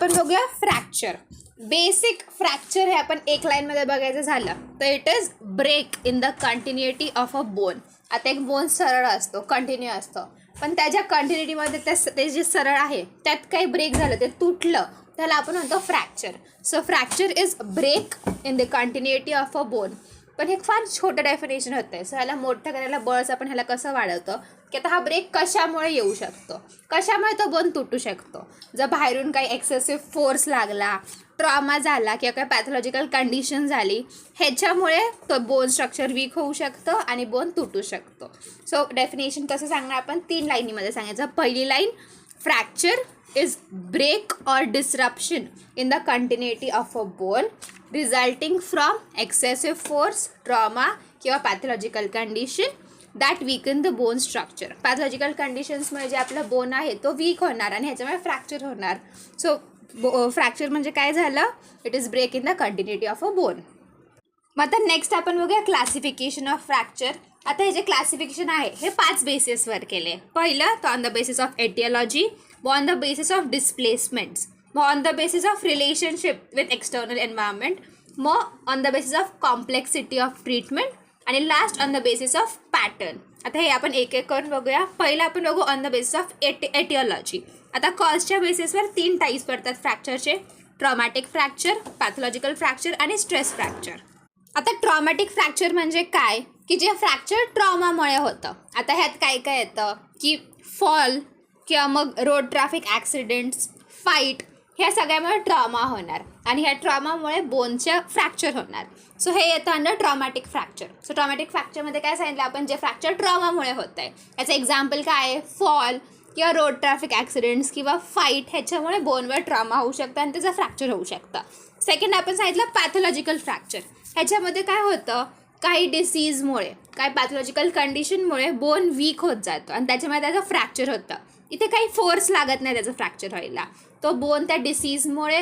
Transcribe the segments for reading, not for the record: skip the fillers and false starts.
आपण बघूया fracture. Basic fracture हे आपण एक लाईनमध्ये बघायचं झालं तर it is break in the continuity of a bone. आता एक बोन सरळ असतो, कंटिन्यू असतो, पण त्याच्या कंटिन्युटीमध्ये ते जे सरळ आहे त्यात काही ब्रेक झालं, ते तुटलं, त्याला आपण म्हणतो fracture. So fracture is break in the continuity of a bone. पण हे फार छोटं डेफिनेशन होतं आहे. सो ह्याला मोठं करायला बळच आपण ह्याला कसं वाढवतो की आता हा ब्रेक कशामुळे येऊ शकतो, कशामुळे तो बोन तुटू शकतो. जर बाहेरून काही एक्सेसिव्ह फोर्स लागला, ट्रॉमा झाला किंवा काही पॅथॉलॉजिकल कंडिशन झाली, ह्याच्यामुळे तो बोन स्ट्रक्चर वीक होऊ शकतं आणि बोन तुटू शकतो. सो डेफिनेशन कसं सांगणार आपण 3 लाईनीमध्ये सांगायचं. पहिली line, fracture is break or disruption in the continuity of a bone resulting from excessive force, trauma किंवा pathological condition that weaken the bone structure. pathological conditions म्हणजे आपलं बोन आहे तो वीक होणार आणि ह्याच्यामुळे फ्रॅक्चर होणार. सो फ्रॅक्चर म्हणजे काय झालं, it is break in the continuity of a bone. मग आता नेक्स्ट आपण बघूया क्लासिफिकेशन ऑफ फ्रॅक्चर. आता हे जे क्लासिफिकेशन आहे हे 5 बेसिसवर केले. पहिलं तर on the basis of aetiology, मग on the basis of displacements, मग on the basis of relationship with external environment, मग on the basis of complexity of treatment आणि last on the basis of pattern. आता हे आपण एक एक करून बघूया. पहिलं आपण बघू on the basis of aetiology. आता कॉजच्या बेसिसवर 3 टाईप्स पडतात फ्रॅक्चरचे: ट्रॉमॅटिक फ्रॅक्चर, पॅथॉलॉजिकल फ्रॅक्चर आणि स्ट्रेस फ्रॅक्चर. आता ट्रॉमॅटिक फ्रॅक्चर म्हणजे काय की जे फ्रॅक्चर ट्रॉमामुळे होतं. आता ह्यात काय काय येतं की फॉल किंवा मग रोड ट्रॅफिक ॲक्सिडेंट्स, फाईट, ह्या सगळ्यामुळे ट्रॉमा होणार आणि ह्या ट्रॉमामुळे बोनचं फ्रॅक्चर होणार. सो हे येतं under traumatic fracture. So traumatic फ्रॅक्चरमध्ये काय सांगितलं आपण, जे फ्रॅक्चर ट्रॉमामुळे होतं आहे. याचं एक्झाम्पल काय आहे, फॉल किंवा रोड ट्रॅफिक ॲक्सिडेंट्स किंवा फाईट, ह्याच्यामुळे बोनवर ट्रॉमा होऊ शकतं आणि त्याचं फ्रॅक्चर होऊ शकतं. सेकंड आपण सांगितलं पॅथॉलॉजिकल फ्रॅक्चर. ह्याच्यामध्ये काय होतं, काही डिसीजमुळे, काही पॅथॉलॉजिकल कंडिशनमुळे बोन वीक होत जातो आणि त्याच्यामुळे त्याचं फ्रॅक्चर होतं. इथे काही फोर्स लागत नाही त्याचं फ्रॅक्चर व्हायला, तो बोन त्या डिसीजमुळे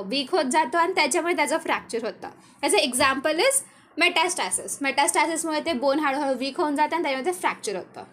वीक होत जातो आणि त्याच्यामुळे त्याचं फ्रॅक्चर होतं. याचं एक्झाम्पल इज मेटास्टॅसिस. मेटास्टॅसिसमुळे ते बोन हळूहळू वीक होऊन जातं आणि त्याच्यामुळे ते फ्रॅक्चर होतं.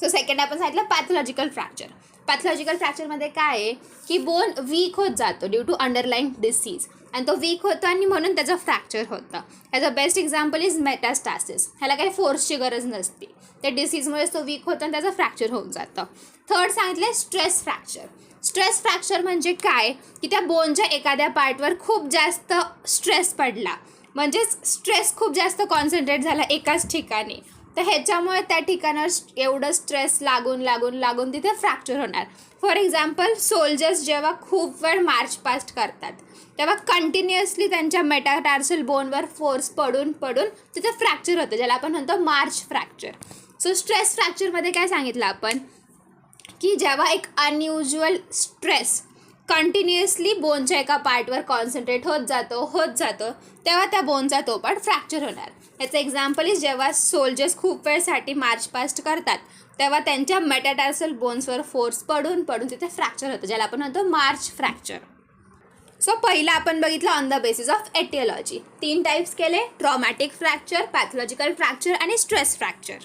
सो सेकंड आपण सांगितलं पॅथॉलॉजिकल फ्रॅक्चर. पॅथॉलॉजिकल फ्रॅक्चरमध्ये काय आहे की बोन वीक होत जातो ड्यू टू अंडरलाईन डिसीज आणि तो वीक होतो आणि म्हणून त्याचं फ्रॅक्चर होतं. ह्याचं बेस्ट एक्झाम्पल इज मेटास्टॅसिस. ह्याला काही फोर्सची गरज नसते, त्या डिसीजमुळेच तो वीक होतो आणि त्याचं फ्रॅक्चर होऊन जातं. थर्ड सांगितलं स्ट्रेस फ्रॅक्चर. स्ट्रेस फ्रॅक्चर म्हणजे काय की त्या बोनच्या एखाद्या पार्टवर खूप जास्त स्ट्रेस पडला, म्हणजेच स्ट्रेस खूप जास्त कॉन्सन्ट्रेट झाला एकाच ठिकाणी, तर ह्याच्यामुळे त्या ठिकाणावर एवढं स्ट्रेस लागून लागून लागून तिथे फ्रॅक्चर होणार. फॉर एक्झाम्पल, सोल्जर्स जेव्हा खूप वेळ मार्च पास्ट करतात तेव्हा कंटिन्युअसली त्यांच्या मेटाटार्सल बोनवर फोर्स पडून पडून तिथे फ्रॅक्चर होतं, ज्याला आपण म्हणतो मार्च फ्रॅक्चर. सो स्ट्रेस फ्रॅक्चरमध्ये काय सांगितलं आपण की जेव्हा एक अनयुज्युअल स्ट्रेस कंटिन्युअसली बोनच्या एका पार्टवर कॉन्सन्ट्रेट होत जातो तेव्हा त्या बोनचा तो पार्ट फ्रॅक्चर होणार. याचं एक्झाम्पल इज जेव्हा सोल्जर्स खूप वेळसाठी मार्च पास्ट करतात तेव्हा त्यांच्या मेटाटार्सल बोन्सवर फोर्स पडून पडून तिथे फ्रॅक्चर होतं, ज्याला आपण म्हणतो मार्च फ्रॅक्चर. सो पहिलं आपण बघितलं on the basis of aetiology. 3 types केले: ट्रॉमॅटिक फ्रॅक्चर, पॅथॉलॉजिकल फ्रॅक्चर आणि स्ट्रेस फ्रॅक्चर.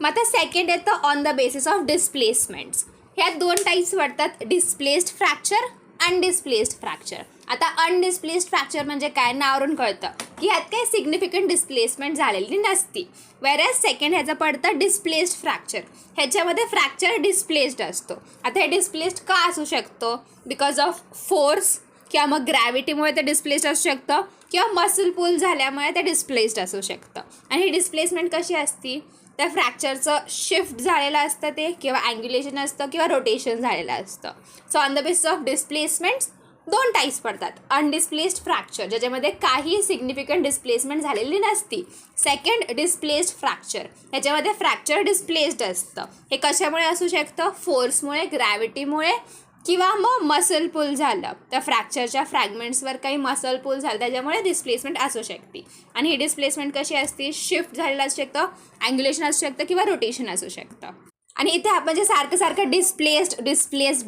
मग आता सेकंड येतं on the basis of displacements. ह्यात 2 टाईप्स वाटतात: डिस्प्लेस्ड फ्रॅक्चर, अनडिस्प्लेस्ड फ्रॅक्चर. आता अनडिस्प्लेस्ड फ्रॅक्चर म्हणजे काय, नावावरून कळतं की ह्यात काही सिग्निफिकंट डिस्प्लेसमेंट झालेली नसती. वेरॅज सेकंड ह्याचं पडतं डिस्प्लेस्ड फ्रॅक्चर. ह्याच्यामध्ये फ्रॅक्चर डिस्प्लेस्ड असतो. आता हे डिस्प्लेस्ड का असू शकतो, बिकॉज ऑफ फोर्स किंवा मग ग्रॅव्हिटीमुळे ते डिस्प्लेस्ड असू शकतं किंवा मसल पुल झाल्यामुळे ते डिस्प्लेस्ड असू शकतं. आणि ही डिस्प्लेसमेंट कशी असती, त्या फ्रॅक्चरचं शिफ्ट झालेलं असतं ते, किंवा अँग्युलेशन असतं किंवा रोटेशन झालेलं असतं. So on the basis of displacements 2 types पडतात: अनडिस्प्लेस्ड फ्रॅक्चर, ज्याच्यामध्ये काही सिग्निफिकंट डिस्प्लेसमेंट झालेली नसती. सेकंड, डिस्प्लेस्ड फ्रॅक्चर, ह्याच्यामध्ये फ्रॅक्चर डिस्प्लेस्ड असतं. हे कशामुळे असू शकतं, फोर्समुळे, ग्रॅव्हिटीमुळे किंवा मग मसल पुल झालं, त्या फ्रॅक्चरच्या फ्रॅगमेंट्सवर काही मसल पुल झालं त्याच्यामुळे डिस्प्लेसमेंट असू शकते. आणि ही डिस्प्लेसमेंट कशी असते, शिफ्ट झालेलं असू शकतं, अँग्युलेशन असू शकतं किंवा रोटेशन असू शकतं. आणि इथे आपण जे सारखं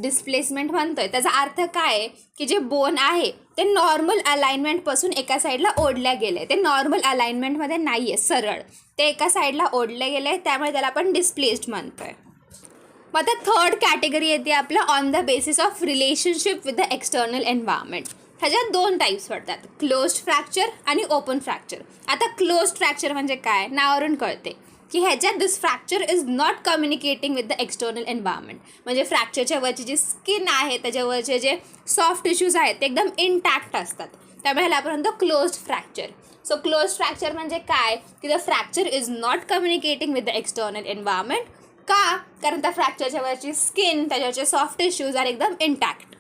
डिस्प्लेसमेंट म्हणतोय त्याचा अर्थ काय आहे की जे बोन आहे ते नॉर्मल अलाइनमेंटपासून एका साईडला ओढल्या गेले, ते नॉर्मल अलाइनमेंटमध्ये नाही आहे सरळ, ते एका साईडला ओढले गेले, त्यामुळे त्याला आपण डिस्प्लेस्ड म्हणतोय. मग आता थर्ड कॅटेगरी येते आपलं on the basis of relationship with the external environment. ह्याच्यात दोन टाईप्स पडतात, क्लोज्ड फ्रॅक्चर आणि ओपन फ्रॅक्चर. आता क्लोज्ड फ्रॅक्चर म्हणजे काय, नावावरून कळते की ह्याच्यात this fracture is not communicating with the external environment. म्हणजे फ्रॅक्चरच्या वरची जी स्किन आहे, त्याच्यावरचे जे सॉफ्ट टिश्यूज आहेत ते एकदम इंटॅक्ट असतात, त्यामुळे ह्याला आपण म्हणतो closed fracture. So closed fracture म्हणजे काय की the fracture is not communicating with the external environment. का, कारण त्या फ्रॅक्चरच्या वरची स्किन, त्याच्यावरचे सॉफ्ट टिश्यूज आर एकदम इंटॅक्ट.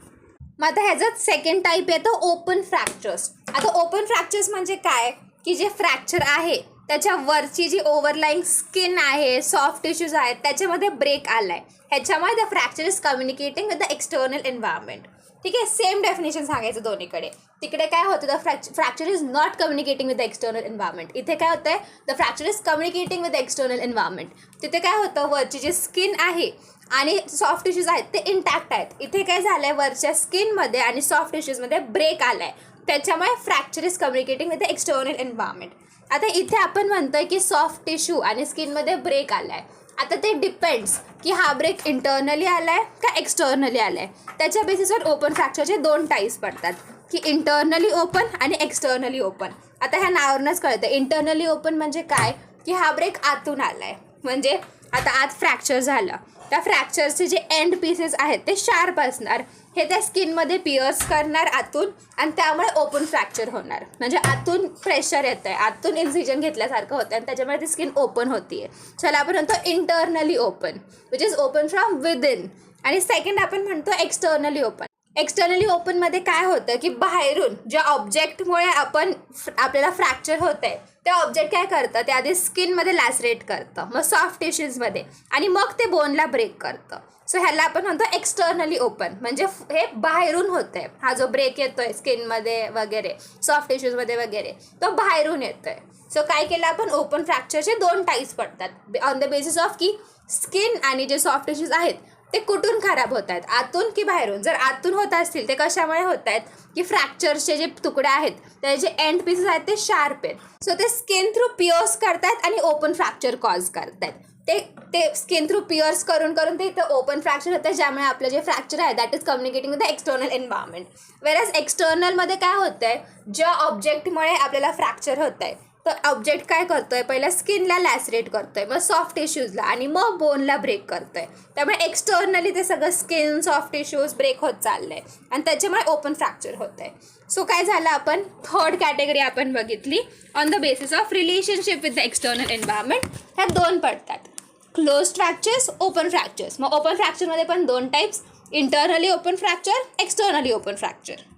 मग आता ह्याच्यात सेकंड टाईप येतं ओपन फ्रॅक्चर्स. आता ओपन फ्रॅक्चर्स म्हणजे काय की जे फ्रॅक्चर आहे त्याच्या वरची जी ओव्हरलाईंग स्किन आहे, सॉफ्ट टिश्यूज आहेत, त्याच्यामध्ये ब्रेक आला आहे, ह्याच्यामुळे the fracture is communicating with the external environment. ठीक आहे, सेम डेफिनेशन सांगायचं दोन्हीकडे. तिकडे काय होतं, the fracture is not communicating with the external environment. इथे काय होतं आहे, the fracture is communicating with the external environment. तिथे काय होतं, वरची जी स्किन आहे आणि सॉफ्ट टिश्यूज आहेत ते इंटॅक्ट आहेत. इथे काय झालं आहे, वरच्या स्किनमध्ये आणि सॉफ्ट टिश्यूजमध्ये ब्रेक आला आहे, त्याच्यामुळे fracture is communicating with the external environment. आता इथे आपण म्हणतोय की सॉफ्ट टिश्यू आणि स्किनमध्ये ब्रेक आला आहे. आता ते डिपेंड्स की हा ब्रेक इंटर्नली आला आहे का एक्सटर्नली आला आहे. त्याच्या बेसिसवर ओपन फ्रॅक्चरचे दोन टाईप्स पडतात की इंटर्नली ओपन आणि एक्सटर्नली ओपन. आता ह्या नावावरूनच कळतं इंटर्नली ओपन म्हणजे काय की हा ब्रेक आतून आला आहे. म्हणजे आता आत फ्रॅक्चर झालं, त्या फ्रॅक्चरचे जे एंड पीसेस आहेत ते शार्प असणार, हे त्या स्किनमध्ये पिअर्स करणार आतून आणि त्यामुळे ओपन फ्रॅक्चर होणार. म्हणजे आतून प्रेशर येतं आहे, आतून इन्सिजन घेतल्यासारखं होतं आणि त्याच्यामुळे ती स्किन ओपन होती आहे. चला आपण म्हणतो internally open which is open from within. आणि सेकंड आपण म्हणतो एक्सटर्नली ओपन. एक्सटर्नली ओपनमध्ये काय होतं की बाहेरून ज्या ऑब्जेक्टमुळे आपल्याला फ्रॅक्चर होतं आहे ते ऑब्जेक्ट काय करतं, ते आधी स्किनमध्ये लॅसरेट करतं, मग सॉफ्ट टिश्यूजमध्ये, आणि मग ते बोनला ब्रेक करतं. सो ह्याला आपण म्हणतो एक्सटर्नली ओपन. म्हणजे हे बाहेरून होतं आहे, हा जो ब्रेक येतो आहे स्किनमध्ये वगैरे, सॉफ्ट टिश्यूजमध्ये वगैरे, तो बाहेरून येतो आहे. सो काय केलं आपण, ओपन फ्रॅक्चरचे दोन टाईप्स पडतात ऑन द बेसिस ऑफ की स्किन आणि जे सॉफ्ट टिश्यूज आहेत ते कुठून खराब होत आहेत, आतून की बाहेरून. जर आतून होत असतील ते कशामुळे होत आहेत की फ्रॅक्चरचे जे तुकडे आहेत त्याचे जे एंड पीसेस आहेत ते शार्प आहेत. सो ते स्किन थ्रू पिअर्स करतायत आणि ओपन फ्रॅक्चर कॉज करतायत. ते स्किन थ्रू पिअर्स करून ते इथं ओपन फ्रॅक्चर होतं, ज्यामुळे आपलं जे फ्रॅक्चर आहे that is communicating with the external environment. Whereas एक्सटर्नलमध्ये काय होतं आहे, ज्या ऑब्जेक्टमुळे आपल्याला फ्रॅक्चर होतं आहे तर ऑब्जेक्ट काय करतो आहे, पहिला स्किनला लॅसरेट करतो आहे, मग सॉफ्ट टिश्यूजला आणि मग बोनला ब्रेक करतो आहे. त्यामुळे एक्सटर्नली ते सगळं स्किन, सॉफ्ट टिश्यूज ब्रेक होत चाललं आहे आणि त्याच्यामुळे ओपन फ्रॅक्चर होतं आहे. सो काय झालं, आपण थर्ड कॅटेगरी आपण बघितली on the basis of relationship with the external environment. ह्या दोन पडतात, क्लोज्ड फ्रॅक्चर्स, ओपन फ्रॅक्चर्स. मग ओपन फ्रॅक्चरमध्ये पण दोन types, internally open fracture, externally open fracture.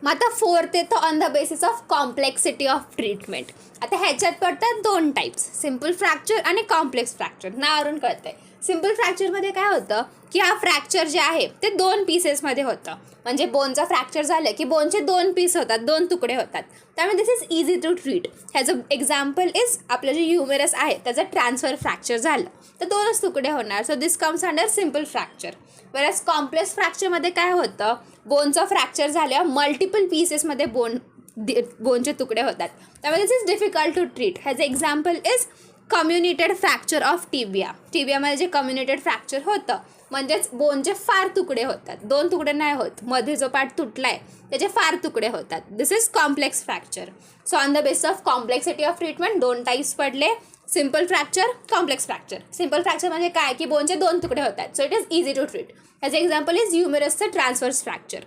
मग आता फोर्थ येतं on the basis of complexity of treatment. आता ह्याच्यात पडतात दोन टाईप्स, सिम्पल फ्रॅक्चर आणि कॉम्प्लेक्स फ्रॅक्चर. नावावरून कळतंय सिम्पल फ्रॅक्चरमध्ये काय होतं की हा फ्रॅक्चर जे आहे ते दोन पीसेसमध्ये होतं. म्हणजे बोनचं फ्रॅक्चर झालं की बोनचे दोन पीस होतात, दोन तुकडे होतात, त्यामुळे this is easy to treat. ह्याचं एक्झाम्पल इज आपलं जे ह्युमेरस आहे त्याचं ट्रान्सफर फ्रॅक्चर झालं तर दोनच तुकडे होणार. So this comes under simple fracture. Whereas complex फ्रॅक्चरमध्ये काय होतं, बोनचं फ्रॅक्चर झाल्यावर मल्टिपल पीसेसमध्ये बोनचे तुकडे होतात, त्यामुळे this is difficult to treat. ह्याचं example is comminuted fracture of tibia. टिबियामध्ये जे कम्युनिटेड फ्रॅक्चर होतं म्हणजेच बोनचे फार तुकडे होतात, दोन तुकडे नाही होत, मध्ये जो पार्ट तुटला आहे त्याचे फार तुकडे होतात. This is complex fracture. So on the basis of complexity of treatment दोन टाईप्स पडले, simple fracture, complex fracture. Simple fracture म्हणजे काय की बोनचे दोन तुकडे होतात, so it is easy to treat. ह्याचं एक्झाम्पल इज ह्युमेरसचं ट्रान्सवर्स फ्रॅक्चर.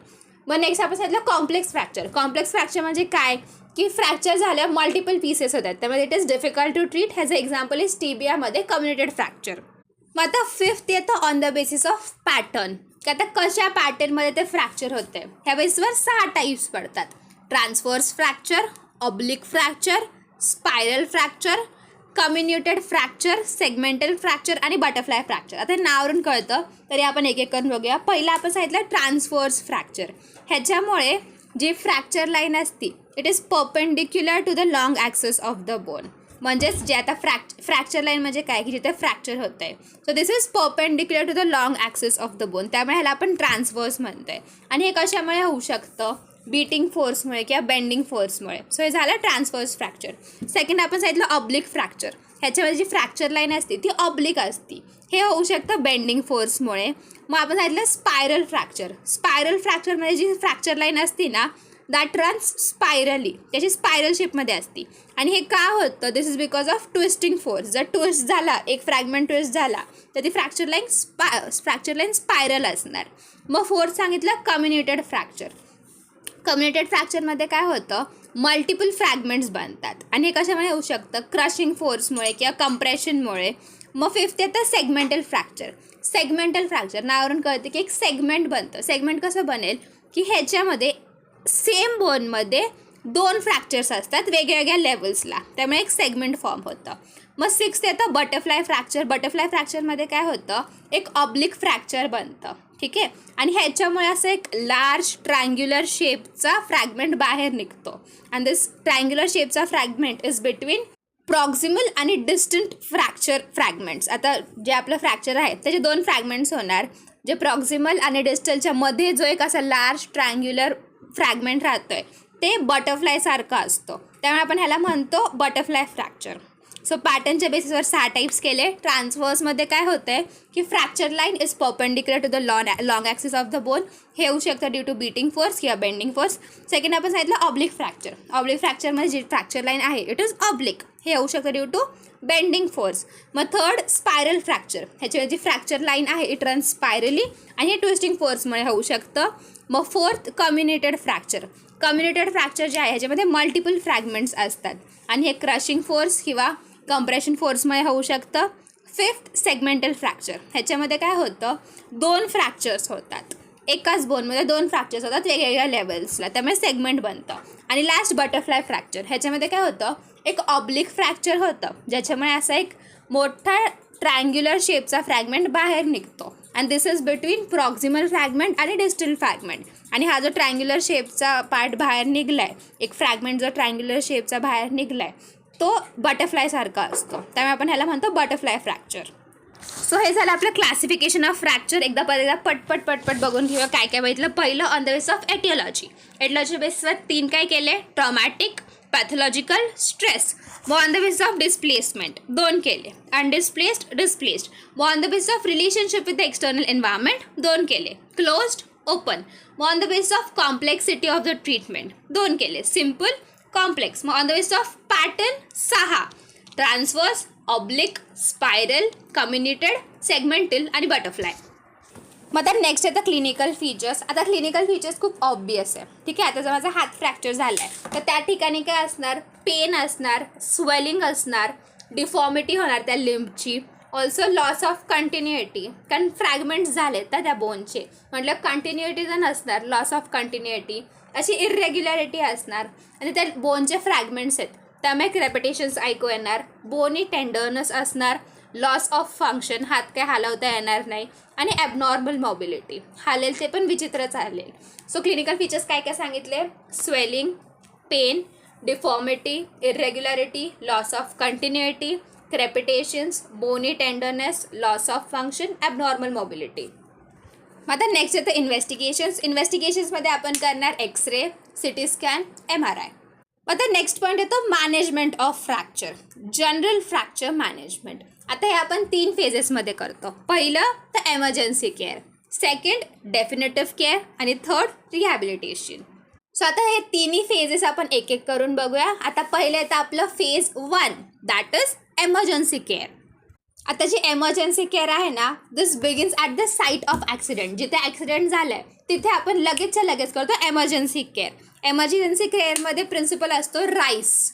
मग नेक्स्ट आपण सांगितलं कॉम्प्लेक्स फ्रॅक्चर. कॉम्प्लेक्स फ्रॅक्चर म्हणजे काय की फ्रॅक्चर झाल्यावर मल्टिपल पीसेस होतात, त्यामुळे it is difficult to treat. ह्याचं एक्झाम्पल इज टिबियामध्ये कम्युनिटेड फ्रॅक्चर. मग आता फिफ्थ येतं on the basis of pattern, की आता कशा पॅटर्नमध्ये ते फ्रॅक्चर होते. ह्या बेसिसवर 6 टाईप्स पडतात, transverse fracture, oblique fracture, spiral fracture, comminuted fracture, segmental fracture आणि बटरफ्लाय फ्रॅक्चर. आता नावावरून कळतं तरी आपण एक एक करून बघूया. पहिला आपण सांगितलं ट्रान्सवर्स फ्रॅक्चर. ह्याच्यामुळे जी फ्रॅक्चर लाईन असती it is perpendicular to the long axis of the bone. म्हणजेच जे आता फ्रॅक्चर लाईन म्हणजे काय की जिथे फ्रॅक्चर होतं आहे, so this is perpendicular to the long axis of the bone, त्यामुळे ह्याला आपण ट्रान्सवर्स म्हणतो आहे. आणि हे कशामुळे होऊ शकतं, बीटिंग फोर्समुळे किंवा बेंडिंग फोर्समुळे. सो हे झालं ट्रान्सवर्स फ्रॅक्चर. सेकंड आपण सांगितलं ऑब्लिक फ्रॅक्चर. ह्याच्यामध्ये जी फ्रॅक्चर लाईन असते ती ऑब्लिक असते, हे होऊ शकतं बेंडिंग फोर्समुळे. मग आपण सांगितलं स्पायरल फ्रॅक्चर. स्पायरल फ्रॅक्चरमध्ये जी फ्रॅक्चर लाईन असते ना दॅट रन्स स्पायरली, त्याची स्पायरल शेपमध्ये असते. आणि हे का होतं? This is because of twisting force. जर ट्विस्ट झाला, एक फ्रॅगमेंट ट्विस्ट झाला तर ती फ्रॅक्चर लाईन स्पायरल असणार. मग फोर्थ सांगितलं कम्युनिटेड फ्रॅक्चर. कम्युनिटेड फ्रॅक्चरमध्ये काय होतं? मल्टिपल फ्रॅगमेंट्स बनतात आणि हे कशामुळे होऊ शकतं? क्रशिंग फोर्समुळे किंवा कंप्रेशनमुळे. मग फिफ्थ येतं सेगमेंटल फ्रॅक्चर. सेगमेंटल फ्रॅक्चर नावावरून कळतं की एक सेगमेंट बनतं. सेगमेंट कसं बनेल की ह्याच्यामध्ये सेम बोनमध्ये 2 फ्रॅक्चर्स असतात वेगवेगळ्या लेवल्सला, त्यामुळे एक सेगमेंट फॉर्म होतं. मग सिक्स्थ येतं बटरफ्लाय फ्रॅक्चर. बटरफ्लाय फ्रॅक्चरमध्ये काय होतं? एक ऑब्लिक फ्रॅक्चर बनतं, ठीक आहे. आणि ह्याच्यामुळे असं एक लार्ज ट्रायंग्युलर शेपचा फ्रॅगमेंट बाहेर निघतो. आणि दिस ट्रायंग्युलर शेपचा फ्रॅगमेंट इज बिटवीन प्रॉक्झिमल आणि डिस्टंट फ्रॅगमेंट्स. आता जे आपलं फ्रॅक्चर आहे त्याचे 2 फ्रॅगमेंट्स होणार. जे प्रॉक्झिमल आणि डिस्टलच्या मध्ये जो एक असा लार्ज ट्रायंग्युलर फ्रॅगमेंट राहतोय ते बटरफ्लायसारखं असतो, त्यामुळे आपण ह्याला म्हणतो बटरफ्लाय फ्रॅक्चर. सो पॅटर्नच्या बेसिसवर 6 टाईप्स केले. ट्रान्सवर्समध्ये काय होतं आहे की fracture line is perpendicular to the long axis of the bone. हे होऊ शकतं ड्यू टू बीटिंग फोर्स किंवा बेंडिंग फोर्स. सेकंड आपण सांगितलं ऑब्लिक फ्रॅक्चर. ऑब्लिक फ्रॅक्चरमध्ये जी फ्रॅक्चर लाईन आहे इट इज ऑब्लिक. हे होऊ शकतं ड्यू टू बेंडिंग फोर्स. मग थर्ड स्पायरल फ्रॅक्चर. ह्याची जी फ्रॅक्चर लाईन आहे इट रन स्पायरली आणि हे ट्विस्टिंग फोर्समुळे होऊ शकतं. मग fourth comminuted fracture. Comminuted fracture जे आहे ह्याच्यामध्ये मल्टिपल फ्रॅगमेंट्स असतात आणि हे क्रशिंग फोर्स किंवा कंप्रेशन फोर्समुळे होऊ शकतं. Fifth segmental fracture. ह्याच्यामध्ये काय होतं? 2 फ्रॅक्चर्स होतात. एकाच बोनमध्ये 2 फ्रॅक्चर्स होतात वेगवेगळ्या लेवल्सला, त्यामुळे सेगमेंट बनतं. आणि लास्ट बटरफ्लाय फ्रॅक्चर. ह्याच्यामध्ये काय होतं? एक ऑब्लिक फ्रॅक्चर होतं ज्याच्यामुळे असा एक मोठा ट्रायंग्युलर शेपचा फ्रॅगमेंट बाहेर निघतो. And this is between proximal fragment आणि डिस्टल फ्रॅगमेंट. आणि हा जो ट्रायंग्युलर शेपचा पार्ट बाहेर निघला आहे, एक फ्रॅगमेंट जो ट्रायंग्युलर शेपचा बाहेर निघला आहे तो बटरफ्लायसारखा असतो, त्यामुळे आपण ह्याला म्हणतो बटरफ्लाय फ्रॅक्चर. सो हे झालं आपलं क्लासिफिकेशन ऑफ फ्रॅक्चर. एकदा पटपट बघून घेऊया काय काय बघितलं. पहिलं on the basis of aetiology. Aetiology बेसिसवर 3 काय केले? Traumatic, pathological, stress. मग on the basis of displacement 2 केले. Undisplaced, displaced. मग on the basis of relationship with the external environment 2 केले. Closed, open. मग on the basis of complexity of the treatment 2 केले. Simple, complex. मग on the basis of pattern 6. Transverse, oblique, spiral, comminuted, segmental आणि butterfly. मग आता next येतं clinical features. आता clinical features खूप ऑब्वियस आहे, ठीक आहे. आता जर माझा हात फ्रॅक्चर झाला आहे तर त्या ठिकाणी काय असणार? पेन असणार, स्वेलिंग असणार, डिफॉर्मिटी होणार त्या लिम्बची, ऑल्सो लॉस ऑफ कंटिन्युइटी, कारण फ्रॅगमेंट्स झालेत ना त्या बोनचे, म्हटलं कंटिन्युइटी तर नसणार, लॉस ऑफ कंटिन्युइटी, अशी इरेग्युलॅरिटी असणार आणि त्या बोनचे फ्रॅगमेंट्स आहेत त्यामुळे क्रेपिटेशन्स ऐकू येणार, बोनी टेंडरनेस असणार, लॉस ऑफ फंक्शन, हात काय हलवता येणार नाही आणि ॲबनॉर्मल मोबिलिटी, हालेल ते पण विचित्र चालेल. सो क्लिनिकल फीचर्स काय काय सांगितले? Swelling, pain, deformity, irregularity, loss of continuity, crepitations, bony tenderness, loss of function, abnormal mobility. मग आता नेक्स्ट येतं इन्व्हेस्टिगेशन्स. इन्व्हेस्टिगेशन्समध्ये आपण करणार एक्सरे, सिटी स्कॅन, MRI. आता नेक्स्ट पॉईंट येतो management of fracture, general fracture management. आता हे आपण 3 फेजेसमध्ये करतो. पहिलं तर emergency care, second definitive care आणि थर्ड रिहॅबिलिटेशन. सो आता हे 3 फेजेस आपण एक एक करून बघूया. आता पहिलं येतं आपलं phase 1 that is emergency care. आता जी एमर्जन्सी केअर आहे ना this begins at the site of accident. जिथे ॲक्सिडेंट झालं आहे तिथे आपण लगेचच्या लगेच करतो एमर्जन्सी केअर. एमर्जन्सी केअरमध्ये प्रिन्सिपल असतो RICE.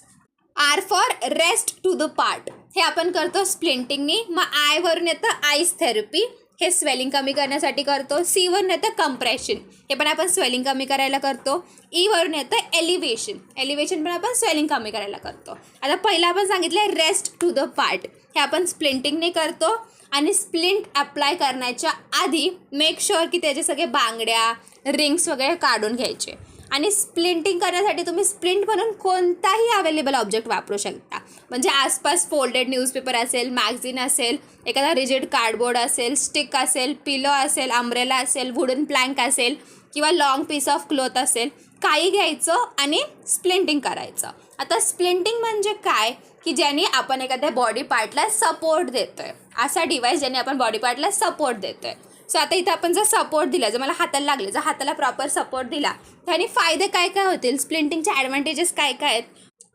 R for rest to the part, हे आपण करतो स्प्लिंटिंगनी. मग I वरून येतं आईस थेरपी, हे स्वेलिंग कमी करण्यासाठी करतो. C वरून येतं कंप्रेशन, हे पण आपण स्वेलिंग कमी करायला करतो. E वरून येतं एलिव्हेशन, एलिव्हेशन पण आपण स्वेलिंग कमी करायला करतो. आता पहिला आपण सांगितलं रेस्ट टू द पार्ट, हे आपण स्प्लिंटिंगने करतो. आणि स्प्लिंट अप्लाय करण्याच्या आधी मेक शुअर की त्याचे सगळे बांगड्या, रिंग्स वगैरे काढून घ्यायचे. आणि स्प्लिंटिंग करण्यासाठी तुम्ही स्प्लिंट म्हणून कोणताही अवेलेबल ऑब्जेक्ट वापरू शकता. म्हणजे आसपास फोल्डेड न्यूजपेपर असेल, मॅगझिन असेल, एखादा रिजिड कार्डबोर्ड असेल, स्टिक असेल, पिलो असेल, अम्ब्रेला असेल, वुडन प्लँक असेल किंवा लॉंग पीस ऑफ क्लॉथ असेल, काही घ्यायचं आणि स्प्लिंटिंग करायचं. आता स्प्लिंटिंग म्हणजे काय की ज्याने आपण एखाद्या बॉडी पार्टला सपोर्ट देतोय, असा डिवाइस ज्याने आपण बॉडी पार्टला सपोर्ट देतोय. सो आता इथं आपण जर सपोर्ट दिला, जर मला हाताला लागले, जर हाताला प्रॉपर सपोर्ट दिला त्याने फायदे काय काय होतील, स्प्लिंटिंगचे ॲडव्हान्टेजेस काय काय आहेत.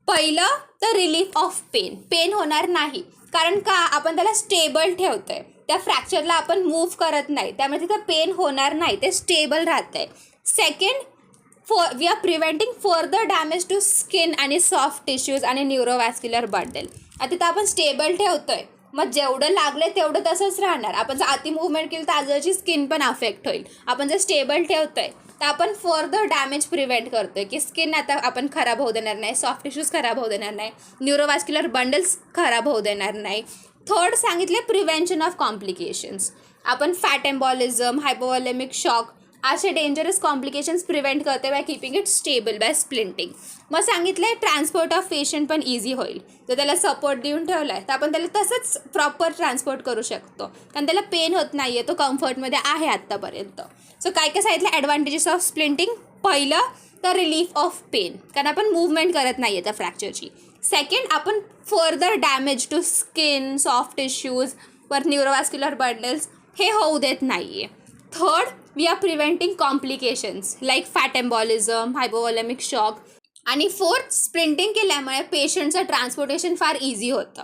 पहिलं तर रिलीफ ऑफ पेन होणार नाही, कारण का आपण त्याला स्टेबल ठेवतोय, त्या फ्रॅक्चरला आपण मूव्ह करत नाही, त्यामुळे तिथं पेन होणार नाही, ते स्टेबल राहतंय. Second, we are preventing further damage to skin आणि सॉफ्ट टिश्यूज आणि न्यूरोवॅस्क्युलर बंडल. आता तिथं आपण स्टेबल ठेवतोय, मग जेवढं लागले तेवढं तसंच राहणार. आपण जर अति मूवमेंट केली तर आजूबाजूची स्किन पण अफेक्ट होईल. आपण जर स्टेबल ठेवतोय तर आपण फर्दर डॅमेज प्रिव्हेंट करतोय, की स्किन आता आपण खराब होऊ देणार नाही, सॉफ्ट टिश्यूज खराब होऊ देणार नाही, न्यूरोवॅस्क्युलर बंडल्स खराब होऊ देणार नाही. थर्ड सांगितले प्रिव्हेंशन ऑफ कॉम्प्लिकेशन्स. आपण फॅट एम्बॉलिझम, हायपोव्हॉलेमिक शॉक असे डेंजरस कॉम्प्लिकेशन्स प्रिव्हेंट करते by keeping it stable by splinting. मग सांगितलं आहे ट्रान्सपोर्ट ऑफ पेशंट पण इझी होईल. जर त्याला सपोर्ट देऊन ठेवला आहे तर आपण त्याला तसंच प्रॉपर ट्रान्सपोर्ट करू शकतो, कारण त्याला पेन होत नाही आहे, तो कम्फर्टमध्ये आहे आत्तापर्यंत. सो काय काय सांगितलं ॲडव्हान्टेजेस ऑफ स्प्लिंटिंग. पहिलं तर रिलीफ ऑफ पेन, कारण आपण मूवमेंट करत नाही आहे त्या फ्रॅक्चरची. सेकंड, आपण further damage to skin, soft tissues वर न्यूरोवॅस्क्युलर बंडल्स हे होऊ देत नाही आहे. Third, we are preventing complications like fat embolism, hypovolaemic shock. आणि फोर्थ, स्प्लिंटिंग केल्यामुळे पेशंटचं ट्रान्सपोर्टेशन फार इझी होतं.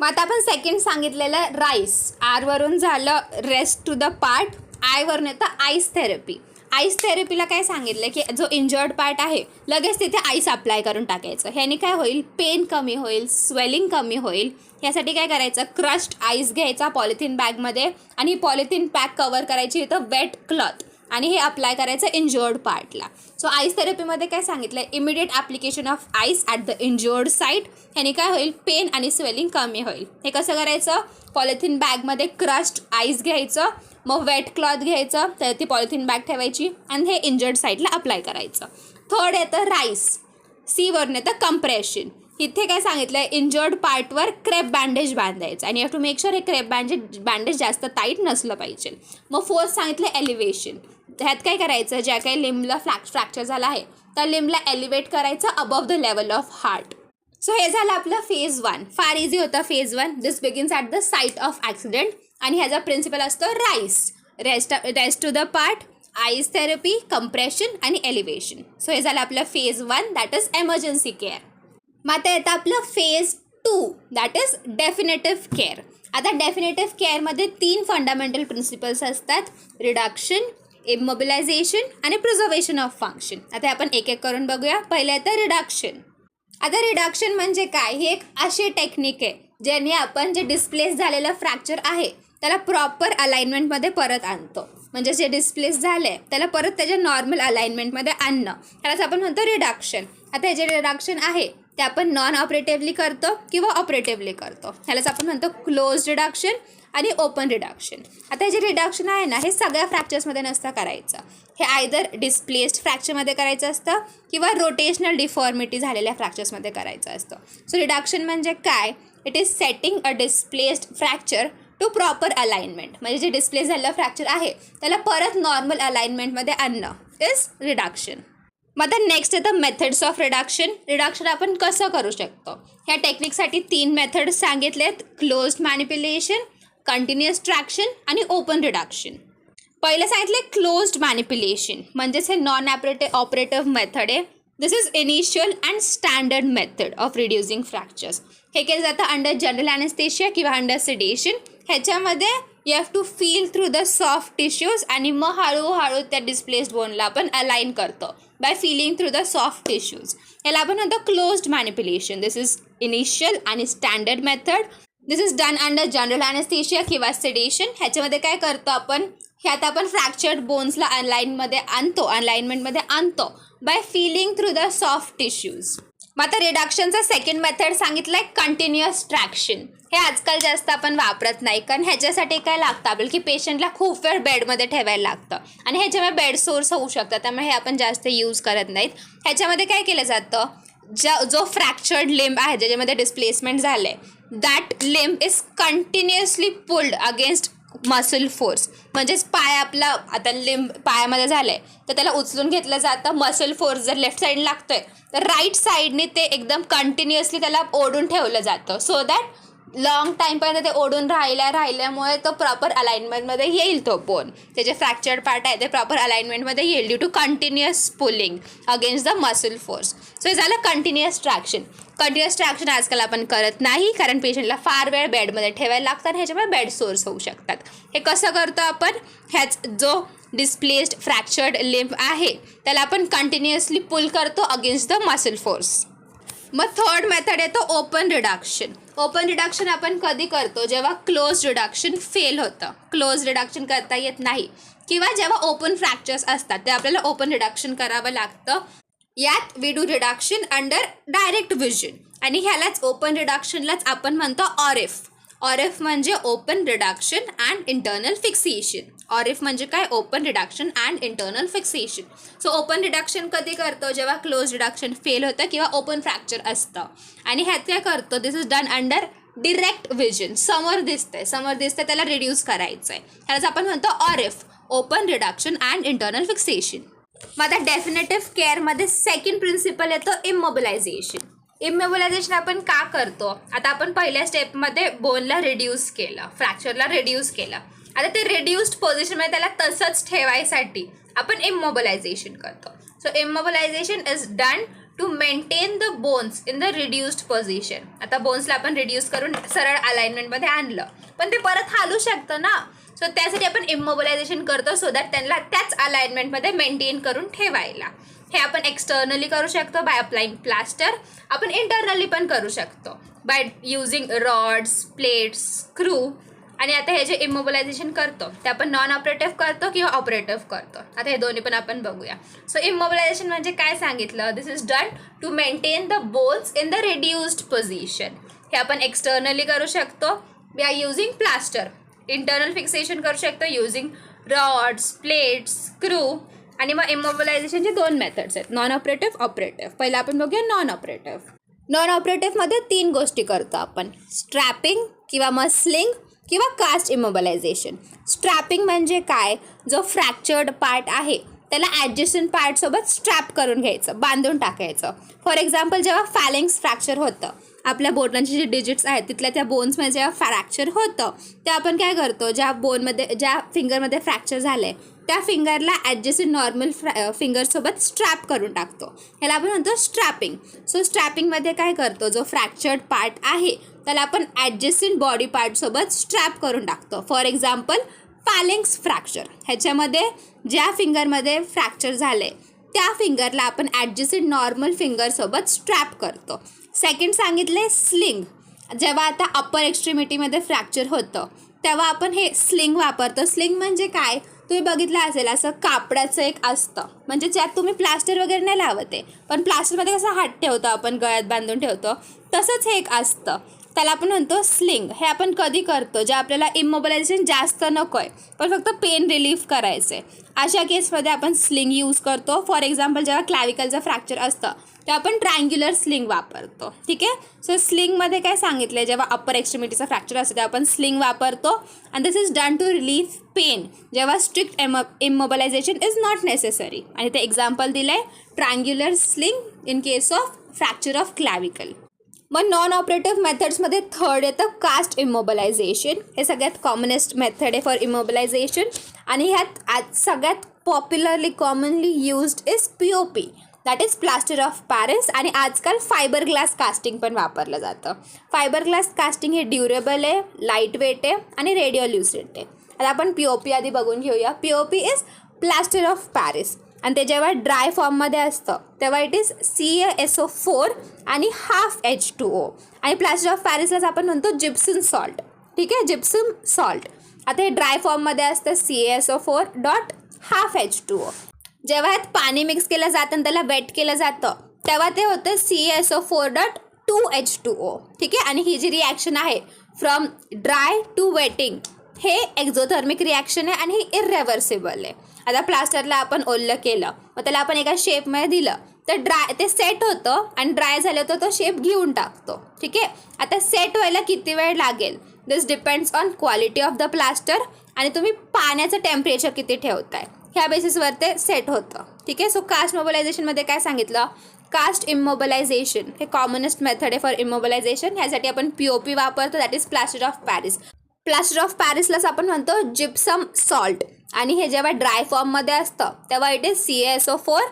मग आता आपण सेकंड सांगितलेलं राईस, आरवरून झालं रेस्ट टू द पार्ट, आयवरून येतं आईस थेरपी. आईस थेरपीला काय सांगितलं की जो इंजर्ड पार्ट आहे लगेच तिथे आईस अप्लाय करून टाकायचं. ह्याने काय होईल, पेन कमी होईल, स्वेलिंग कमी होईल. यासाठी काय करायचं, क्रश्ड आईस घ्यायचा पॉलिथिन बॅगमध्ये आणि पॉलिथिन बॅग कवर करायची इथं वेट क्लॉथ आणि हे अप्लाय करायचं इंजर्ड पार्टला. सो आईस थेरपीमध्ये काय सांगितलं, immediate application of ice at the injured site. ह्याने काय होईल, पेन आणि स्वेलिंग कमी होईल. हे कसं करायचं, पॉलिथिन बॅगमध्ये क्रश्ड आईस घ्यायचं, मग वेट क्लॉथ घ्यायचं, तर ती पॉलिथिन बॅग ठेवायची आणि हे इंजर्ड साईडला अप्लाय करायचं. थर्ड येतं राईस, सीवरून येतं कंप्रेशन. इथे काय सांगितलं आहे, इंजर्ड पार्टवर क्रेप बँडेज बांधायचं आणि you have to make sure हे क्रेप बँडेज जास्त टाईट नसलं पाहिजे. मग फोर्थ सांगितलं एलिव्हेशन. ह्यात काय करायचं, ज्या काही लिम्बला फ्रॅक्चर झाला आहे त्या लिम्बला एलिव्हेट करायचं above the level of heart. So हे झालं आपलं फेज 1. फार इझी होतं phase 1. This begins at the site of accident आणि ह्याचा प्रिन्सिपल असतो RICE, rest to the part, ice therapy, compression आणि एलिव्हेशन. सो हे झालं आपलं phase 1, that is emergency care. मग आता येतं आपलं phase 2, that is definitive care. आता डेफिनेटिव्ह केअरमध्ये 3 फंडामेंटल प्रिन्सिपल्स असतात, रिडक्शन, इमोबिलायझेशन आणि प्रिझर्वेशन ऑफ फंक्शन. आता आपण एक एक करून बघूया. पहिलं येतं रिडक्शन. आता रिडक्शन म्हणजे काय, ही एक अशी टेक्निक आहे ज्याने आपण जे डिस्प्लेस झालेलं फ्रॅक्चर आहे त्याला प्रॉपर अलाइनमेंटमध्ये परत आणतो. म्हणजे जे डिस्प्लेस झालं आहे त्याला परत त्याच्या नॉर्मल अलाइनमेंटमध्ये आणणं, त्यालाच आपण म्हणतो रिडक्शन. आता हे जे रिडक्शन आहे ते आपण नॉन ऑपरेटिव्हली करतो किंवा ऑपरेटिव्हली करतो. ह्यालाच आपण म्हणतो क्लोज रिडक्शन आणि ओपन रिडक्शन. आता हे जे रिडक्शन आहे ना, हे सगळ्या फ्रॅक्चर्समध्ये नसतं करायचं. हे आयदर डिस्प्लेस्ड फ्रॅक्चरमध्ये करायचं असतं किंवा रोटेशनल डिफॉर्मिटी झालेल्या फ्रॅक्चर्समध्ये करायचं असतं. सो रिडक्शन म्हणजे काय, it is setting a displaced fracture to proper alignment. म्हणजे जे डिस्प्लेस झालेलं फ्रॅक्चर आहे त्याला परत नॉर्मल अलाइनमेंटमध्ये आणणं इज रिडक्शन. मग आता नेक्स्ट येतं मेथड्स ऑफ रिडक्शन. रिडक्शन आपण कसं करू शकतो, ह्या टेक्निकसाठी 3 मेथड्स सांगितलेत, क्लोज्ड मॅनिप्युलेशन, कंटिन्युअस ट्रॅक्शन आणि ओपन रिडक्शन. पहिलं सांगितलं क्लोज्ड मॅनिप्युलेशन, म्हणजेच हे नॉन ऑपरेटिव्ह मेथड आहे. This is initial and standard method of reducing fractures. हे केलं जातं अंडर जनरल ॲनेस्थेशिया किंवा अंडर सिडेशन. ह्याच्यामध्ये you have to feel through the soft tissues आणि मग हळूहळू त्या डिस्प्लेस्ड बोनला आपण अलाइन करतो by feeling through the soft tissues. याला आपण म्हणतो closed manipulation. This is initial आणि standard method. This is done under general anaesthesia किंवा सिडेशन. ह्याच्यामध्ये काय करतो आपण, ह्यात आपण फ्रॅक्चर्ड बोन्सला अलाइनमेंटमध्ये आणतो by feeling through the soft tissues. मग आता रिडक्शनचा सेकंड मेथड सांगितलं आहे कंटिन्युअस ट्रॅक्शन. हे आजकाल जास्त आपण वापरत नाही, कारण ह्याच्यासाठी काय लागतं आपल्याला की पेशंटला खूप वेळ बेडमध्ये ठेवायला लागतं आणि ह्याच्यामुळे बेड सोर्स होऊ शकतं, त्यामुळे हे आपण जास्त यूज करत नाहीत. ह्याच्यामध्ये काय केलं जातं, जो फ्रॅक्चर्ड लिम्ब आहे ज्याच्यामध्ये डिस्प्लेसमेंट झालं आहे, that limb is continuously pulled against muscle force, म्हणजेच पाय आपला आता लिंब पायामध्ये झालं आहे तर त्याला उचलून घेतलं जातं. मसल फोर्स जर लेफ्ट साईड लागतोय तर राईट साईडने ते एकदम कंटिन्युअसली त्याला ओढून ठेवलं जातं, सो दॅट लॉंग टाईमपर्यंत ते ओढून राहिल्यामुळे तो प्रॉपर अलाइनमेंटमध्ये येईल. तो बोन त्याचे फ्रॅक्चर्ड पार्ट आहे ते प्रॉपर अलाइनमेंटमध्ये येईल due to continuous pulling against the muscle force. So हे झालं कंटिन्युअस ट्रॅक्शन. कंटिन्युअस ट्रॅक्शन आजकाल आपण करत नाही, कारण पेशंटला फार वेळ बेडमध्ये ठेवायला लागतं आणि ह्याच्यामुळे बेड सोर्स होऊ शकतात. हे कसं करतो आपण, ह्याच जो डिस्प्लेस्ड फ्रॅक्चर्ड लिम्फ आहे त्याला आपण कंटिन्युअसली पुल करतो अगेन्स्ट द मसल फोर्स. मग थर्ड मेथड येतो ओपन रिडक्शन. ओपन रिडक्शन आपण कधी करतो, जेव्हा क्लोज रिडक्शन फेल होतं, क्लोज रिडक्शन करता येत नाही, किंवा जेव्हा ओपन फ्रॅक्चर्स असतात ते आपल्याला ओपन रिडक्शन करावं लागतं. यात we do reduction under direct vision, आणि ह्यालाच ओपन रिडक्शनलाच आपण म्हणतो ऑरेफ. ऑरेफ म्हणजे open reduction and internal fixation. ORIF म्हणजे काय, open reduction and internal fixation. So open reduction कधी करतो, जेव्हा क्लोज रिडक्शन फेल होतं किंवा ओपन फ्रॅक्चर असतं. आणि ह्यात काय करतो, this is done under direct vision. समोर दिसतंय त्याला रिड्यूस करायचं आहे, ह्यालाच आपण म्हणतो ORIF, open reduction and internal fixation. मग आता डेफिनेटिव्ह केअरमध्ये सेकंड प्रिन्सिपल येतो इमोबिलायझेशन. इमोबिलायझेशन आपण का करतो, आता आपण पहिल्या स्टेपमध्ये बोनला रिड्यूस केलं, फ्रॅक्चरला रिड्यूस केलं. आता ते रिड्यूस्ड पोझिशनमध्ये त्याला तसंच ठेवायसाठी आपण इमोबिलायझेशन करतो. So immobilisation is done to maintain the bones in the reduced position. आता बोन्सला आपण रिड्यूस करून सरळ अलाइनमेंटमध्ये आणलं, पण ते परत हालू शकतं ना. सो त्यासाठी आपण इमोबिलायझेशन करतो, सो दॅट त्यांना त्याच अलाइनमेंटमध्ये मेंटेन करून ठेवायला. हे आपण एक्सटर्नली करू शकतो बाय अप्लाइंग प्लास्टर, आपण इंटरनली पण करू शकतो by using rods, plates, screw. आणि आता हे जे इमोबिलायझेशन करतो ते आपण नॉन ऑपरेटिव्ह करतो किंवा ऑपरेटिव्ह करतो. आता हे दोन्ही पण आपण बघूया. सो इमोबिलायझेशन म्हणजे काय सांगितलं, this is done to maintain the bones in the reduced position. हे आपण एक्सटर्नली करू शकतो by using plaster. Internal fixation करू शकतो युझिंग रॉड्स, प्लेट्स, स्क्रू. आणि मग इमोबिलायझेशनचे दोन मेथड्स आहेत, नॉन ऑपरेटिव्ह, ऑपरेटिव्ह. पहिला आपण बघूया नॉन ऑपरेटिव्ह. नॉन ऑपरेटिव्हमध्ये 3 गोष्टी करतो आपण, स्ट्रॅपिंग किंवा मसलिंग किंवा कास्ट इमोबिलायझेशन. स्ट्रॅपिंग म्हणजे काय, जो फ्रॅक्चर्ड पार्ट आहे त्याला ॲडजस्टंट पार्टसोबत स्ट्रॅप करून घ्यायचं, बांधून टाकायचं. फॉर एक्झाम्पल जेव्हा फॅलिंग्स फ्रॅक्चर होतं, आपल्या बोटांचे जे डिजिट्स आहेत तिथल्या त्या बोन्समध्ये जेव्हा फ्रॅक्चर होतं तेव्हा आपण काय करतो, ज्या फिंगरमध्ये फ्रॅक्चर झालं आहे त्या फिंगरला ॲडजस्टंट नॉर्मल फिंगरसोबत स्ट्रॅप करून टाकतो, ह्याला आपण म्हणतो स्ट्रॅपिंग. सो स्ट्रॅपिंगमध्ये काय करतो, जो फ्रॅक्चर्ड पार्ट आहे त्याला आपण ॲडजस्टंट बॉडी पार्टसोबत स्ट्रॅप करून टाकतो. फॉर एक्झाम्पल फॅलिंग्स फ्रॅक्चर, ह्याच्यामध्ये ज्या फिंगरमध्ये फ्रॅक्चर झालं आहे त्या फिंगरला आपण ॲडजस्टंट नॉर्मल फिंगरसोबत स्ट्रॅप करतो. सेकंड सांगितले स्लिंग. जेव्हा आता अप्पर एक्स्ट्रीमिटीमध्ये फ्रॅक्चर होतं तेव्हा आपण हे स्लिंग वापरतो. स्लिंग म्हणजे काय, तुम्ही बघितलं असेल असं कापडाचं एक असतं, म्हणजे ज्यात तुम्ही प्लास्टर वगैरे नाही लावत आहे, पण प्लास्टरमध्ये कसं हात ठेवतो आपण, गळ्यात बांधून ठेवतो, तसंच हे एक असतं, त्याला आपण म्हणतो स्लिंग. हे आपण कधी करतो, जे आपल्याला इमोबिलायझेशन जास्त नको आहे पण फक्त पेन रिलीफ करायचं आहे, अशा केसमध्ये आपण स्लिंग यूज करतो. फॉर एक्झाम्पल जेव्हा क्लॅविकलचं फ्रॅक्चर असतं तेव्हा आपण ट्रायंग्युलर स्लिंग वापरतो. ठीक आहे. सो स्लिंगमध्ये काय सांगितलं आहे, जेव्हा अप्पर एक्स्ट्रीमिटीचा फ्रॅक्चर असतो तेव्हा आपण स्लिंग वापरतो and this is done to relief pain जेव्हा strict immobilisation is not necessary. आणि ते एक्झाम्पल दिलं आहे triangular sling in case of fracture of clavicle. मग नॉन ऑपरेटिव्ह मेथड्समध्ये थर्ड येतं कास्ट इमोबिलायझेशन. हे सगळ्यात कॉमनेस्ट मेथड आहे फॉर इमोबिलायझेशन आणि ह्यात आज सगळ्यात popularly commonly used is POP, that is plaster of Paris. आणि आजकाल फायबर ग्लास कास्टिंग पण वापरलं जातं. फायबर ग्लास कास्टिंग हे ड्युरेबल आहे, लाईट वेट आहे आणि रेडिओल्युसेंट आहे. आता आपण POP आधी बघून घेऊया. POP is plaster of Paris आणि ते जेव्हा ड्राय फॉर्ममध्ये असतं तेव्हा इट इज CaSO4 आणि ½ H2O. आणि प्लास्टर ऑफ पॅरिसलाच आपण म्हणतो जिप्सम सॉल्ट. ठीक आहे, जिप्सम सॉल्ट. आता हे ड्राय फॉर्ममध्ये असतं CaSO4 ½ H2O. जेव्हा ह्यात पाणी मिक्स केलं जातं आणि त्याला वेट केलं जातं तेव्हा ते होतं CaSO4.2 H2O. ठीक आहे. आणि ही जी रिॲक्शन आहे फ्रॉम ड्राय टू वेटिंग हे एक्झोथर्मिक रिॲक्शन आहे आणि हे इरिव्हर्सिबल आहे. आता प्लास्टरला आपण ओलं केलं मग त्याला आपण एका शेपमध्ये दिलं तर ते सेट होतं आणि ड्राय झालं तर तो शेप घेऊन टाकतो. ठीक आहे. आता सेट व्हायला किती वेळ लागेल, this depends on quality of the plaster आणि तुम्ही पाण्याचं टेम्परेचर किती ठेवताय ह्या बेसिसवर ते सेट होतं. ठीक आहे. सो कास्ट मोबिलायझेशनमध्ये काय सांगितलं, कास्ट इमोबिलायझेशन हे कॉमनेस्ट मेथड आहे फॉर इमोबिलायझेशन. ह्यासाठी आपण POP वापरतो, that is plaster of Paris. Plaster of पॅरिसलाच आपण म्हणतो जिप्सम सॉल्ट. आणि हे जेव्हा ड्राय फॉर्ममध्ये असतं तेव्हा it is CaSO4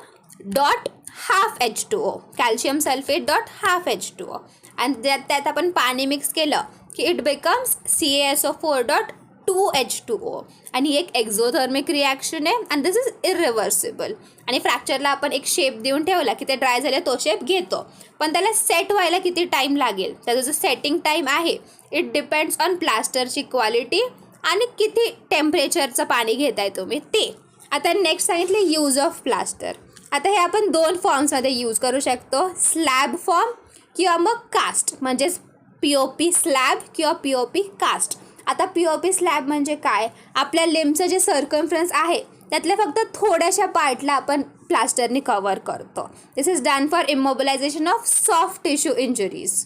dot half H2O, calcium sulphate dot half H2O. आणि त्यात आपण पाणी मिक्स केलं की it becomes CaSO4 dot 2H2O. आणि ही एक एक्झोथर्मिक रिॲक्शन आहे आणि दिस इज इरिव्हर्सिबल. आणि फ्रॅक्चरला आपण एक शेप देऊन ठेवला की ते ड्राय झाले तो शेप घेतो, पण त्याला सेट व्हायला किती टाईम लागेल, त्याचा जो सेटिंग टाईम आहे इट डिपेंड्स ऑन प्लास्टरची क्वालिटी आणि किती टेम्परेचरचं पाणी घेताय तुम्ही ते. आता नेक्स्ट सांगितले यूज ऑफ प्लास्टर. आता हे आपण 2 फॉर्म्समध्ये यूज करू शकतो, स्लॅब फॉर्म किंवा मग कास्ट, म्हणजेच POP स्लॅब किंवा POP कास्ट. आता POP स्लॅब म्हणजे काय, आपल्या लिम्बचं जे सर्कम्फरन्स आहे त्यातल्या फक्त थोड्याशा पार्टला आपण प्लास्टरने कवर करतो. This is done for immobilisation of soft tissue injuries.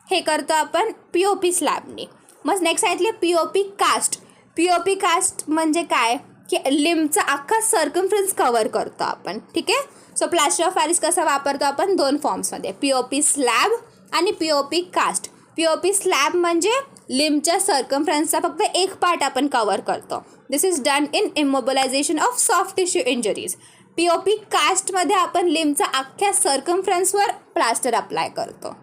हे करतो आपण POP स्लॅबने. मग नेक्स्ट सांगितले POP कास्ट. POP कास्ट म्हणजे काय की लिम्बचा अख्खा सर्कम्फरन्स कवर करतो आपण. ठीक आहे. सो प्लास्टर ऑफ पॅरिस कसा वापरतो आपण 2 फॉर्म्समध्ये, POP स्लॅब आणि POP कास्ट. POP स्लॅब म्हणजे लिम्बच्या सर्कम्फरन्सचा फक्त एक पार्ट आपण कवर करतो. This is done in immobilisation of soft tissue injuries. POP कास्टमध्ये आपण लिम्बचा अख्ख्या सर्कम्फरन्सवर प्लास्टर अप्लाय करतो.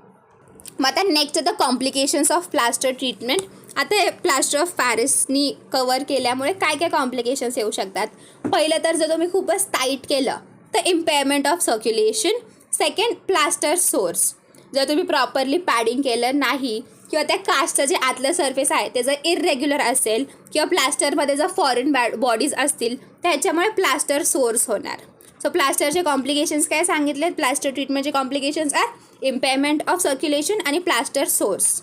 मग आता next the complications of plaster treatment. आता प्लास्टर ऑफ पॅरिसनी कवर केल्यामुळे काय काय कॉम्प्लिकेशन्स येऊ शकतात. पहिलं तर जर तुम्ही खूपच टाईट केलं तर इम्पेअरमेंट of circulation. Second, plaster source. जर तुम्ही प्रॉपरली पॅडिंग केलं नाही किंवा त्या कास्टचं जे आतलं सर्फेस आहे ते जर इरेग्युलर असेल किंवा प्लास्टरमध्ये जर फॉरेन बॉडीज असतील तर ह्याच्यामुळे प्लास्टर सोर्स होणार. सो प्लास्टरचे कॉम्प्लिकेशन्स काय सांगितले, प्लास्टर ट्रीटमेंटचे complications are impairment of circulation आणि प्लास्टर सोर्स.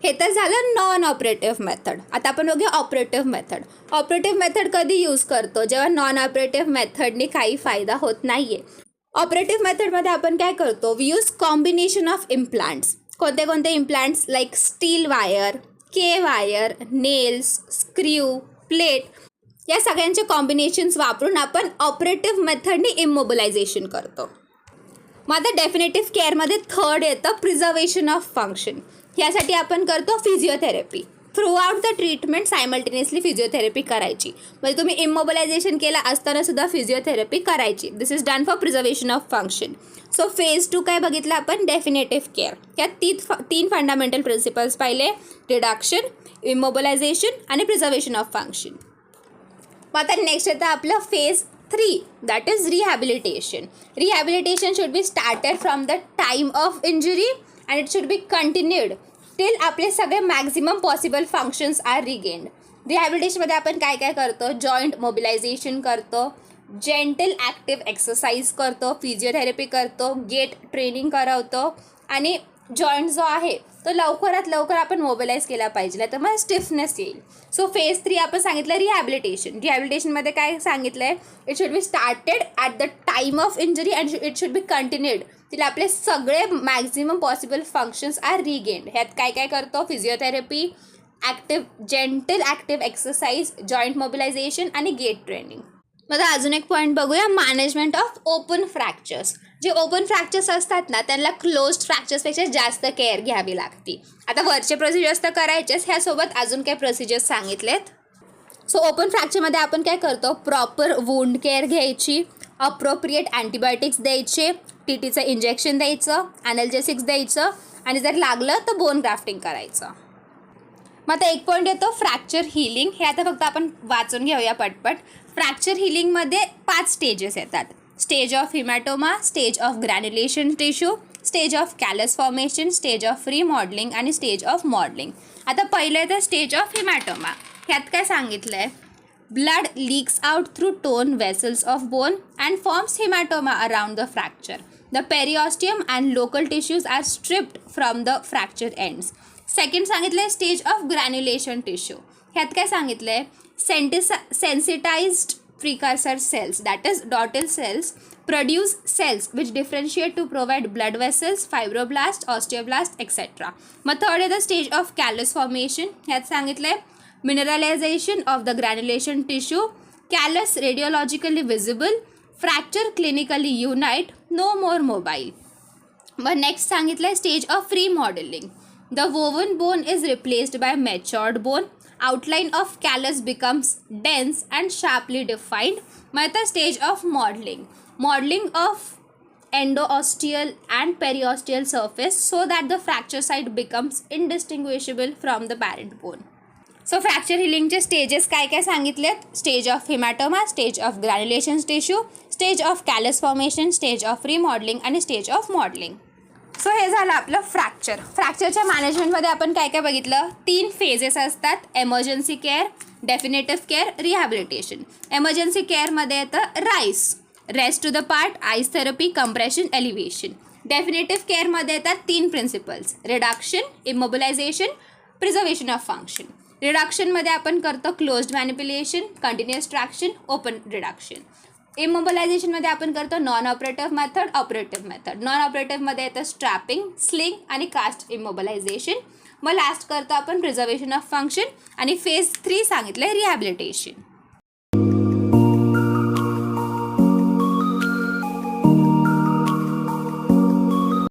हे तर झालं नॉन ऑपरेटिव्ह मेथड. आता आपण बघूया ऑपरेटिव्ह मेथड. ऑपरेटिव्ह मेथड कधी यूज करतो, जेव्हा नॉन ऑपरेटिव्ह मेथडने काही फायदा होत नाही आहे. ऑपरेटिव्ह मेथडमध्ये आपण काय करतो, we use combination of implants. कोणते कोणते implants, like steel wire, K wire, nails, screw, plate, या सगळ्यांचे कॉम्बिनेशन्स वापरून आपण ऑपरेटिव्ह मेथडने इमोबिलायझेशन करतो. मग आता डेफिनेटिव्ह केअरमध्ये थर्ड येतं प्रिझर्वेशन ऑफ फंक्शन. यासाठी आपण करतो physiotherapy. Throughout the treatment simultaneously physiotherapy करायची. म्हणजे तुम्ही इमोबिलायझेशन केलं असताना सुद्धा फिजिओथेरपी करायची. This is done for preservation of function. So phase 2 काय बघितलं आपण, डेफिनेटिव्ह केअर. यात 3 फंडामेंटल प्रिन्सिपल्स पाहिले, रिडक्शन, इमोबिलायझेशन आणि प्रिझर्वेशन ऑफ फंक्शन. मग आता नेक्स्ट येतं आपलं phase 3, that is rehabilitation. Rehabilitation should be started from the time of injury and it should be continued till आपले सगळे maximum possible functions are regained. रिहॅबिलिटेशनमध्ये आपण काय काय करतो, जॉईंट मोबिलायझेशन करतो, जेंटल ॲक्टिव्ह एक्सरसाइज करतो, फिजिओथेरपी करतो, गेट ट्रेनिंग करवतो आणि जॉईंट जो आहे तो लवकरात लवकर आपण मोबिलाइज केला पाहिजे, तर मग स्टिफनेस येईल. सो फेज 3 आपण सांगितलं रिहॅबिलिटेशन. रिहॅबिलिटेशनमध्ये काय सांगितलं आहे, it should be started at the time of injury and it should be continued तिला आपले सगळे maximum possible functions are regained. ह्यात काय काय करतो, physiotherapy, gentle active exercise, joint mobilisation आणि गेट ट्रेनिंग. मग अजून एक पॉईंट बघूया, मॅनेजमेंट ऑफ ओपन फ्रॅक्चर्स. जे ओपन फ्रॅक्चर्स असतात ना त्यांना क्लोज्ड फ्रॅक्चर्सपेक्षा जास्त केअर घ्यावी लागते. आता वरचे प्रोसिजर्स तर करायचेच, ह्यासोबत अजून काही प्रोसिजर्स सांगितलेत. सो ओपन फ्रॅक्चरमध्ये आपण काय करतो, प्रॉपर वुंड केअर घ्यायची, अप्रोप्रिएट अँटीबायोटिक्स द्यायचे, TTचं इंजेक्शन द्यायचं, ॲनल्जेसिक्स द्यायचं आणि जर लागलं तर बोन ग्राफ्टिंग करायचं. मग आता एक पॉईंट येतो फ्रॅक्चर हिलिंग. हे आता फक्त आपण वाचून घेऊया पटपट. फ्रॅक्चर हिलिंगमध्ये 5 स्टेजेस येतात. Stage of haematoma, stage of granulation tissue, stage of callus formation, stage of remodelling आणि स्टेज ऑफ मॉडेलिंग. आता पहिलं येतं स्टेज ऑफ हिमॅटोमा. ह्यात काय सांगितलं आहे, blood leaks out through torn vessels of bone and forms haematoma around the fracture. The periosteum and local tissues are stripped from the fracture ends. Second सांगितलं आहे stage of granulation tissue. ह्यात काय सांगितलं आहे, सेन्सिटाइज्ड precursor cells, that is dotted cells, produce cells which differentiate to provide blood vessels, fibroblasts, osteoblasts, etc. मग third आहे the stage of callus formation. ह्यात सांगितलं आहे mineralization of the granulation tissue, callus radiologically visible, fracture clinically unite, no more mobile. मग next सांगितलं आहे stage of free modelling. The woven bone is replaced by matured bone. Outline of callus becomes dense and sharply defined. मग आता stage of modelling. Modelling of endosteal and periosteal surface so that the fracture site becomes indistinguishable from the parent bone. So fracture हिलिंगचे stages काय काय सांगितलेत. Stage of haematoma, stage of granulation tissue, stage of callus formation, stage of remodelling आणि stage of modelling. So हे झालं आपलं fracture. फ्रॅक्चरच्या मॅनेजमेंटमध्ये आपण काय काय बघितलं. 3 फेजेस असतात. Emergency care, definitive care, rehabilitation. Emergency केअरमध्ये येतं RICE, rest to the part, ice therapy, compression, elevation. Definitive केअरमध्ये येतात 3 principles. Reduction, immobilisation, preservation of function. रिडक्शनमध्ये आपण करतो closed manipulation, continuous traction, open reduction. इमोबिलायझेशनमध्ये आपण करतो non operative method, operative method. Non ऑपरेटिव्हमध्ये येतं स्ट्रॅपिंग, स्लिंग आणि कास्ट इमोबिलायझेशन. मग लास्ट करतो आपण प्रिझर्वेशन ऑफ फंक्शन आणि फेज 3 सांगितलं आहे रिहॅबिलिटेशन.